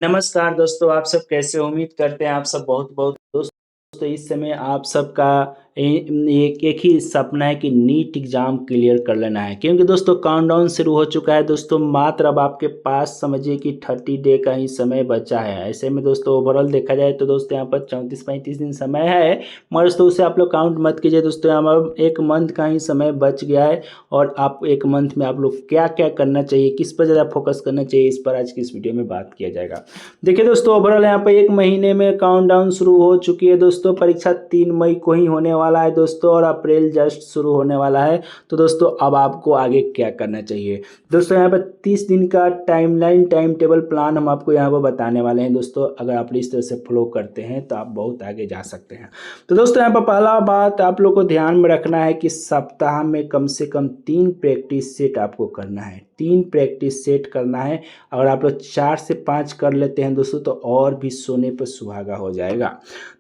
नमस्कार दोस्तों, आप सब कैसे हो? उम्मीद करते हैं आप सब बहुत-बहुत दोस्तों इस समय आप सबका एक ही सपना है कि नीट एग्ज़ाम क्लियर कर लेना है क्योंकि दोस्तों काउंटडाउन शुरू हो चुका है दोस्तों। मात्र अब आपके पास समझिए कि 30 डे का ही समय बचा है। ऐसे में दोस्तों ओवरऑल देखा जाए तो दोस्तों यहाँ पर 34-35 दिन समय है, मगर दोस्तों उसे आप लोग काउंट मत कीजिए दोस्तों। यहाँ पर 1 मंथ का ही समय बच गया है और आप 1 मंथ में आप लोग क्या-क्या करना चाहिए, किस पर ज़्यादा फोकस करना चाहिए, इस पर आज की इस वीडियो में बात किया जाएगा। देखिए दोस्तों ओवरऑल यहाँ पे 1 महीने में काउंटडाउन शुरू हो चुकी है दोस्तों। परीक्षा 3 मई को ही होने वाला है दोस्तों और अप्रैल जस्ट शुरू होने वाला है। तो दोस्तों अब आपको आगे क्या करना चाहिए? दोस्तों यहाँ पर 30 दिन का टाइमलाइन टाइम टेबल प्लान हम आपको यहाँ पर बताने वाले हैं दोस्तों। अगर आप इस तरह से फॉलो करते हैं तो आप बहुत आगे जा सकते हैं। तो दोस्तों यहाँ पर पहला बात आप लोग को ध्यान में रखना है कि सप्ताह में कम से कम 3 प्रैक्टिस सेट आपको करना है। 3 प्रैक्टिस सेट करना है। अगर आप लोग 4 से 5 कर लेते हैं दोस्तों तो और भी सोने पर सुहागा हो जाएगा।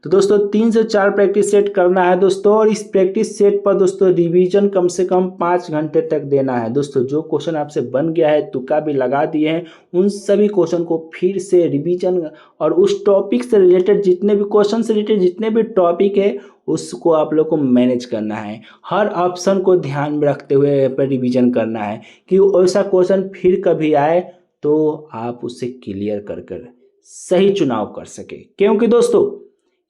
तो दोस्तों 3 से 4 प्रैक्टिस सेट करना है दोस्तों और इस प्रैक्टिस सेट पर दोस्तों रिवीजन कम से कम 5 घंटे तक देना है दोस्तों। जो क्वेश्चन आपसे बन गया है, तुक्का भी लगा दिए हैं, उन सभी क्वेश्चन को फिर से रिवीजन और उस टॉपिक से रिलेटेड जितने भी क्वेश्चन से रिलेटेड जितने भी टॉपिक है उसको आप लोग को मैनेज करना है। हर ऑप्शन को ध्यान में रखते हुए यहाँ पर रिवीजन करना है कि ऐसा क्वेश्चन फिर कभी आए तो आप उसे क्लियर कर सही चुनाव कर सके। क्योंकि दोस्तों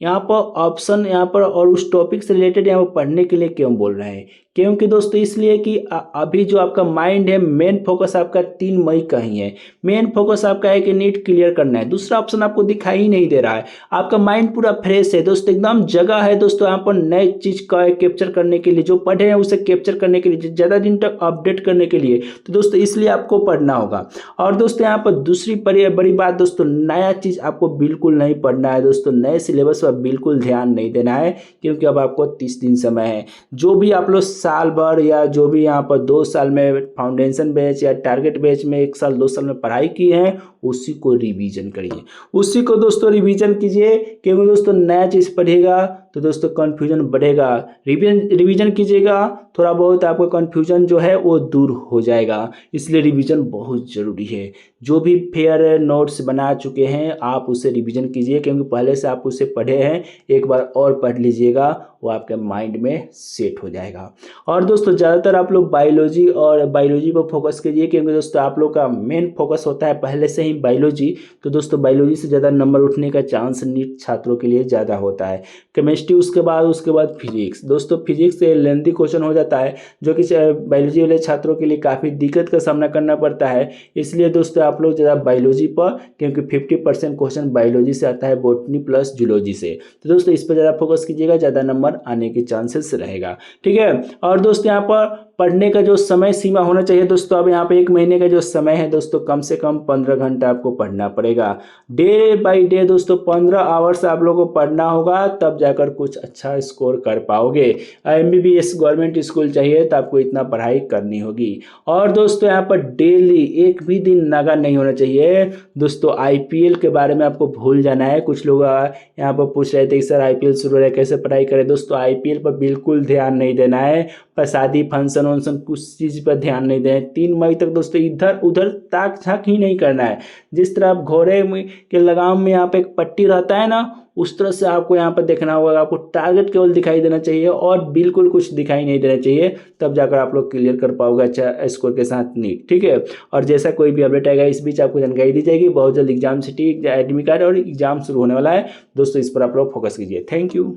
यहाँ पर ऑप्शन यहाँ पर और उस टॉपिक से रिलेटेड यहाँ पर पढ़ने के लिए क्यों बोल रहे हैं? क्योंकि दोस्तों इसलिए कि अभी जो आपका माइंड है मेन फोकस आपका 3 मई का ही है। मेन फोकस आपका है कि नीट क्लियर करना है। दूसरा ऑप्शन आपको दिखाई ही नहीं दे रहा है। आपका माइंड पूरा फ्रेश है दोस्तों, एकदम जगह है दोस्तों यहाँ पर नए चीज़ का कैप्चर करने के लिए, जो पढ़े हैं उसे कैप्चर करने के लिए, ज़्यादा दिन तक अपडेट करने के लिए। तो दोस्तों इसलिए आपको पढ़ना होगा। और दोस्तों यहाँ पर दूसरी बड़ी बात दोस्तों, नया चीज़ आपको बिल्कुल नहीं पढ़ना है दोस्तों। नए सिलेबस पर बिल्कुल ध्यान नहीं देना है क्योंकि अब आपको 30 दिन समय है। जो भी आप लोग साल भर या जो भी यहाँ पर 2 साल में फाउंडेशन बैच या टारगेट बैच में 1 साल 2 साल में पढ़ाई की है उसी को रिवीजन करिए, उसी को दोस्तों रिवीजन कीजिए। क्योंकि दोस्तों नया चीज़ पढ़ेगा तो दोस्तों कन्फ्यूजन बढ़ेगा। रिवीजन कीजिएगा, थोड़ा बहुत आपका कन्फ्यूजन जो है वो दूर हो जाएगा। इसलिए रिवीजन बहुत ज़रूरी है। जो भी फेयर नोट्स बना चुके हैं आप उसे रिवीजन कीजिए क्योंकि पहले से आप उसे पढ़े हैं। एक बार और पढ़ लीजिएगा, वो आपके माइंड में सेट हो जाएगा। और दोस्तों ज़्यादातर आप लोग बायोलॉजी पर फोकस कीजिए क्योंकि दोस्तों आप लोग का मेन फोकस होता है पहले से ही बायोलॉजी। तो दोस्तों बायोलॉजी से ज़्यादा नंबर उठने का चांस नीट छात्रों के लिए ज़्यादा होता है। केमिस्ट्री उसके बाद फिजिक्स। दोस्तों फिजिक्स से लेंथी क्वेश्चन हो जाता है जो कि बायोलॉजी वाले छात्रों के लिए काफ़ी दिक्कत का सामना करना पड़ता है। इसलिए दोस्तों आप लोग ज़्यादा बायोलॉजी पर, क्योंकि 50% क्वेश्चन बायोलॉजी से आता है, बॉटनी प्लस जूलॉजी से। तो दोस्तों इस पर ज़्यादा फोकस कीजिएगा, ज़्यादा नंबर आने के चांसेस रहेगा। ठीक है। और दोस्तों यहाँ पर पढ़ने का जो समय सीमा होना चाहिए दोस्तों, अब यहाँ पे 1 महीने का जो समय है दोस्तों कम से कम 15 घंटा आपको पढ़ना पड़ेगा। डे बाय डे दोस्तों 15 आवर्स आप लोगों को पढ़ना होगा, तब जाकर कुछ अच्छा स्कोर कर पाओगे। MBBS गवर्नमेंट स्कूल चाहिए तो आपको इतना पढ़ाई करनी होगी। और दोस्तों यहाँ पर डेली एक भी दिन नागा नहीं होना चाहिए दोस्तों। IPL के बारे में आपको भूल जाना है। कुछ लोग यहाँ पर पूछ रहे थे कि सर IPL शुरू हो रहा है कैसे पढ़ाई करें। दोस्तों IPL पर बिल्कुल ध्यान नहीं देना है। शादी फंक्शन वंक्शन कुछ चीज़ पर ध्यान नहीं दें। 3 मई तक दोस्तों इधर उधर ताक झाँक ही नहीं करना है। जिस तरह आप घोड़े के लगाम में यहाँ पे एक पट्टी रहता है ना, उस तरह से आपको यहाँ पर देखना होगा। आपको टारगेट केवल दिखाई देना चाहिए और बिल्कुल कुछ दिखाई नहीं देना चाहिए, तब जाकर आप लोग क्लियर कर पाओगे अच्छा स्कोर के साथ नीट। ठीक है। और जैसा कोई भी अपडेट आएगा इस बीच आपको जानकारी दी जाएगी। बहुत जल्द एग्जाम सिटी एडमिट कार्ड और एग्जाम शुरू होने वाला है दोस्तों, इस पर आप लोग फोकस कीजिए। Thank you.